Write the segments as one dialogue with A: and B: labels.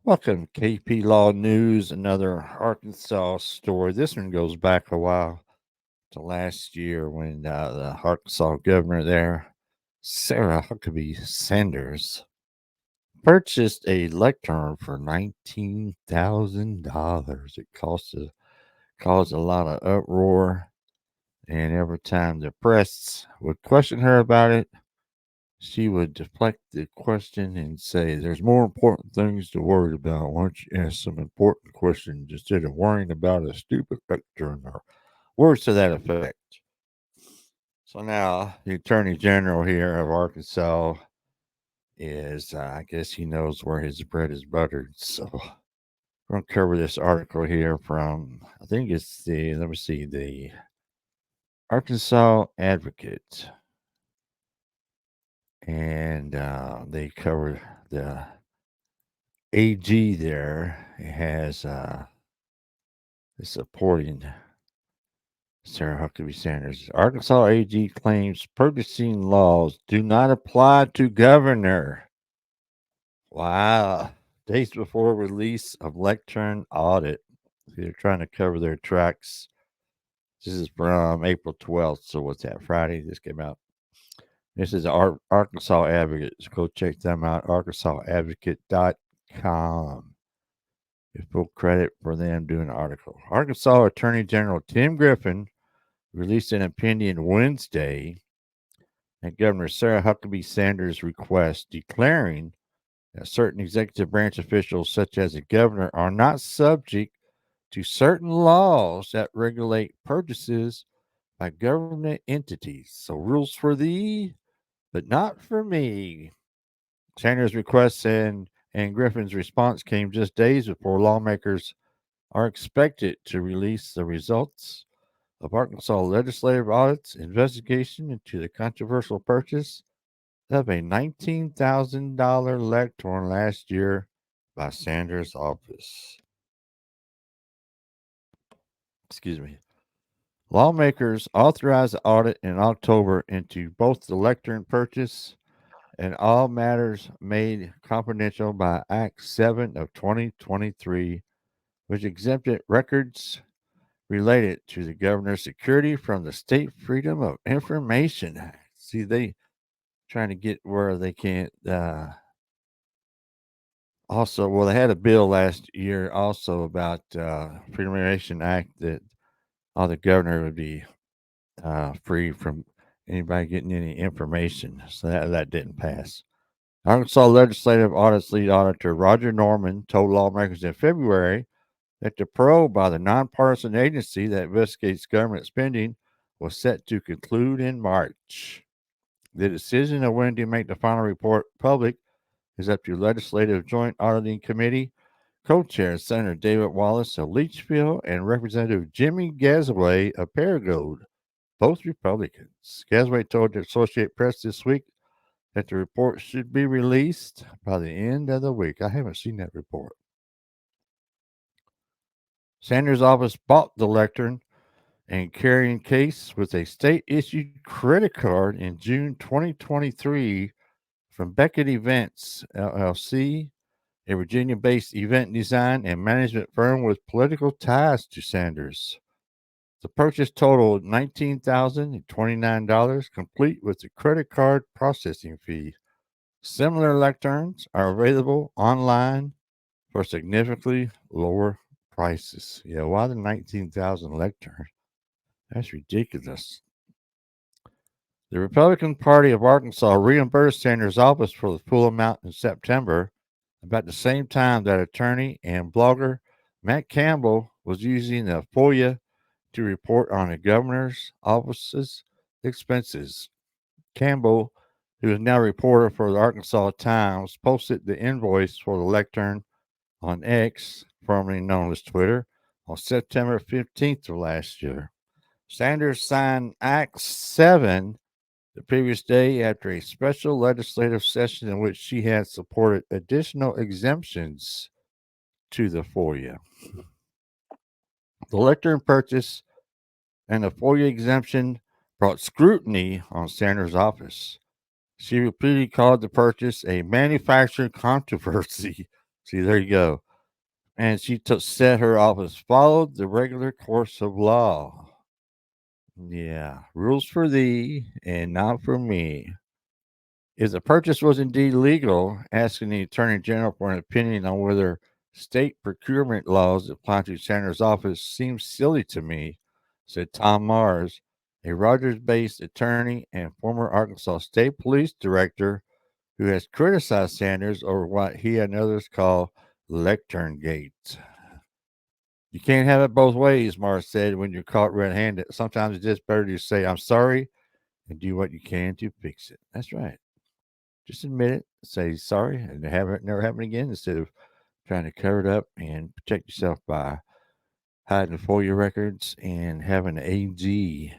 A: Welcome to KP Law News, another Arkansas story. This one goes back a while to last year when the Arkansas governor there, Sarah Huckabee Sanders, purchased a lectern for $19,000. It caused a lot of uproar, and every time the press would question her about it, she would deflect the question and say, "There's more important things to worry about. Why don't you ask some important questions instead of worrying about a stupid lectern?" Or words to that effect. So now the Attorney General here of Arkansas is, I guess he knows where his bread is buttered. So we're going to cover this article here from, I think it's let me see, the Arkansas Advocate. And they cover the AG there has is supporting Sarah Huckabee Sanders. Arkansas AG claims purchasing laws do not apply to governor. Wow. Days before release of lectern audit. They're trying to cover their tracks. This is from April 12th. So what's that? Friday this came out. This is Arkansas Advocate. So go check them out. ArkansasAdvocate.com. Full credit for them doing the article. Arkansas Attorney General Tim Griffin released an opinion Wednesday at Governor Sarah Huckabee Sanders' request, declaring that certain executive branch officials, such as the governor, are not subject to certain laws that regulate purchases by government entities. So, rules for thee, but not for me. Sanders' request and Griffin's response came just days before lawmakers are expected to release the results of Arkansas legislative audits investigation into the controversial purchase of a $19,000 lectern last year by Sanders' office. Excuse me. Lawmakers authorized the audit in October into both the lectern purchase and all matters made confidential by Act 7 of 2023, which exempted records related to the governor's security from the State Freedom of Information Act. See, they trying to get where they can't. Also, well, they had a bill last year also about Freedom of Information Act that all the governor would be free from anybody getting any information. So that didn't pass. Arkansas Legislative Audit's lead auditor Roger Norman told lawmakers in February that the probe by the nonpartisan agency that investigates government spending was set to conclude in March. The decision of when to make the final report public is up to Legislative Joint Auditing Committee co-chair Senator David Wallace of Leachfield and Representative Jimmy Gasaway of Paragould, both Republicans. Gasaway told the Associated Press this week that the report should be released by the end of the week. I haven't seen that report. Sanders' office bought the lectern and carrying case with a state issued credit card in June 2023 from Beckett Events, LLC, a Virginia based event design and management firm with political ties to Sanders. The purchase totaled $19,029, complete with the credit card processing fee. Similar lecterns are available online for significantly lower prices. Yeah, why the 19,000 lectern? That's ridiculous. The Republican Party of Arkansas reimbursed Sanders' office for the full amount in September, about the same time that attorney and blogger Matt Campbell was using the FOIA to report on the governor's office's expenses. Campbell, who is now a reporter for the Arkansas Times, posted the invoice for the lectern on X, formerly known as Twitter, on September 15th of last year. Sanders signed Act 7 the previous day after a special legislative session in which she had supported additional exemptions to the FOIA. The lectern purchase and the FOIA exemption brought scrutiny on Sanders' office. She repeatedly called the purchase a manufacturing controversy, See, there you go. And she said her office followed the regular course of law. Yeah, rules for thee and not for me. If the purchase was indeed legal, asking the Attorney General for an opinion on whether state procurement laws apply to Sanders' office seems silly to me, said Tom Mars, a Rogers based attorney and former Arkansas State Police Director who has criticized Sanders over what he and others call lectern gate. You can't have it both ways, Mars said, when you're caught red handed. Sometimes it's just better to say, I'm sorry, and do what you can to fix it. That's right. Just admit it, say sorry, and have it never happen again instead of trying to cover it up and protect yourself by hiding FOIA records and having an AG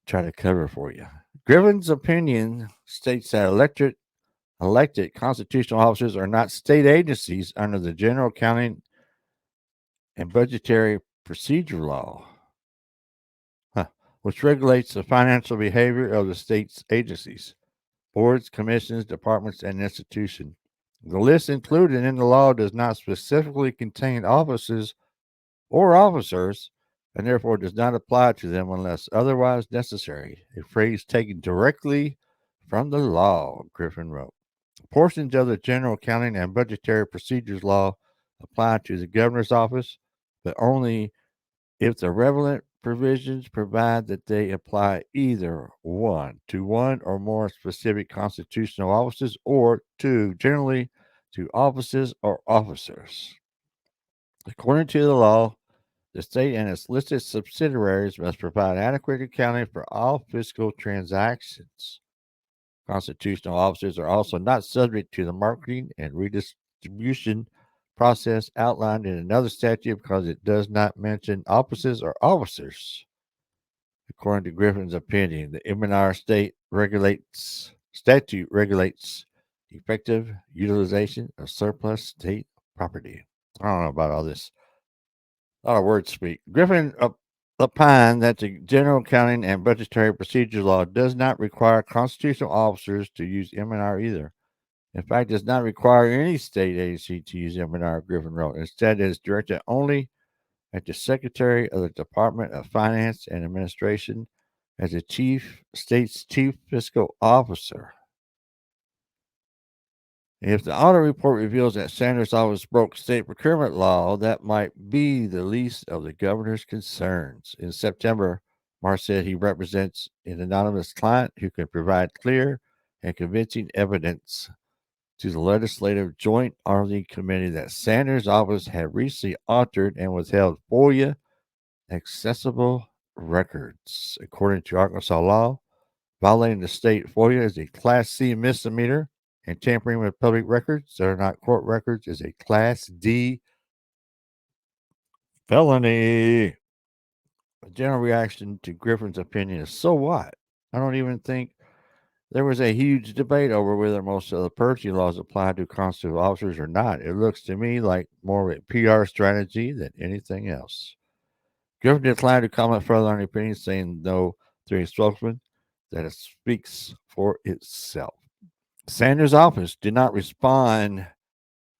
A: try to cover for you. Griffin's opinion states that elected constitutional officers are not state agencies under the General Accounting and Budgetary Procedure Law, which regulates the financial behavior of the state's agencies, boards, commissions, departments, and institutions. The list included in the law does not specifically contain offices or officers, and therefore does not apply to them unless otherwise necessary. A phrase taken directly from the law, Griffin wrote. Portions of the General Accounting and Budgetary Procedures Law apply to the governor's office, but only if the relevant provisions provide that they apply either one, to one or more specific constitutional offices, or two, generally to offices or officers. According to the law, the state and its listed subsidiaries must provide adequate accounting for all fiscal transactions. Constitutional officers are also not subject to the marketing and redistribution process outlined in another statute because it does not mention offices or officers. According to Griffin's opinion, the M&R statute regulates effective utilization of surplus state property. I don't know about all this. A lot of word speak. Griffin opined that the General Accounting and Budgetary Procedure Law does not require constitutional officers to use M&R either. In fact, it does not require any state agency to use M&R, Griffin wrote. Instead, it is directed only at the Secretary of the Department of Finance and Administration as the state's chief fiscal officer. If the audit report reveals that Sanders' office broke state procurement law, that might be the least of the governor's concerns. In September, Mars said he represents an anonymous client who can provide clear and convincing evidence to the Legislative Joint Auditing Committee that Sanders' office had recently altered and withheld FOIA accessible records. According to Arkansas law, violating the state FOIA is a Class C misdemeanor, and tampering with public records that are not court records is a Class D felony. The general reaction to Griffin's opinion is, so what? I don't even think there was a huge debate over whether most of the purging laws apply to constitutional officers or not. It looks to me like more of a PR strategy than anything else. Griffin declined to comment further on the opinion, saying no through a spokesman that it speaks for itself. Sanders' office did not respond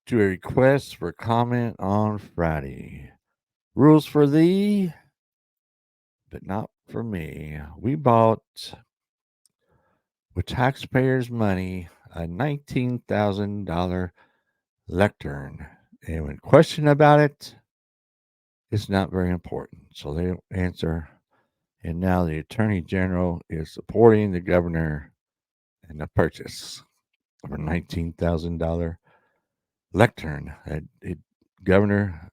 A: to a request for comment on Friday. Rules for thee, but not for me. We bought, with taxpayers' money, a $19,000 lectern. And when questioned about it, it's not very important. So they don't answer. And now the Attorney General is supporting the governor in the purchase of a $19,000 lectern. The governor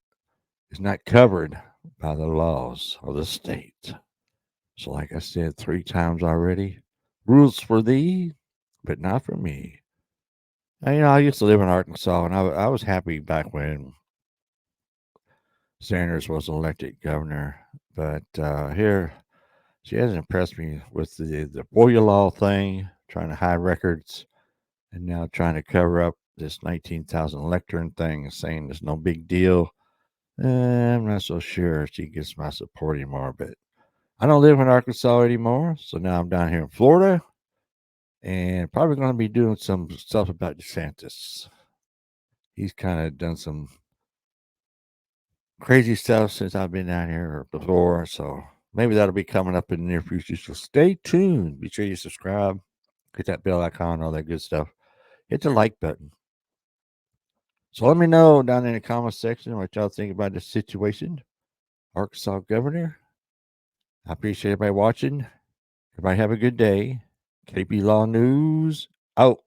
A: is not covered by the laws of the state. So, like I said 3 times already, rules for thee, but not for me. And, I used to live in Arkansas, and I was happy back when Sanders was elected governor. But here, she hasn't impressed me with the FOIA law thing, trying to hide records, and now trying to cover up this 19,000 lectern thing, saying it's no big deal. I'm not so sure she gets my support anymore, but I don't live in Arkansas anymore, so now I'm down here in Florida, and probably going to be doing some stuff about DeSantis. he's kind of done some crazy stuff since I've been down here or before. So maybe that'll be coming up in the near future. So stay tuned. Be sure you subscribe, hit that bell icon, all that good stuff. Hit the like button. So let me know down in the comment section what y'all think about this situation. Arkansas governor. I appreciate everybody watching. Everybody have a good day. KP Law News out.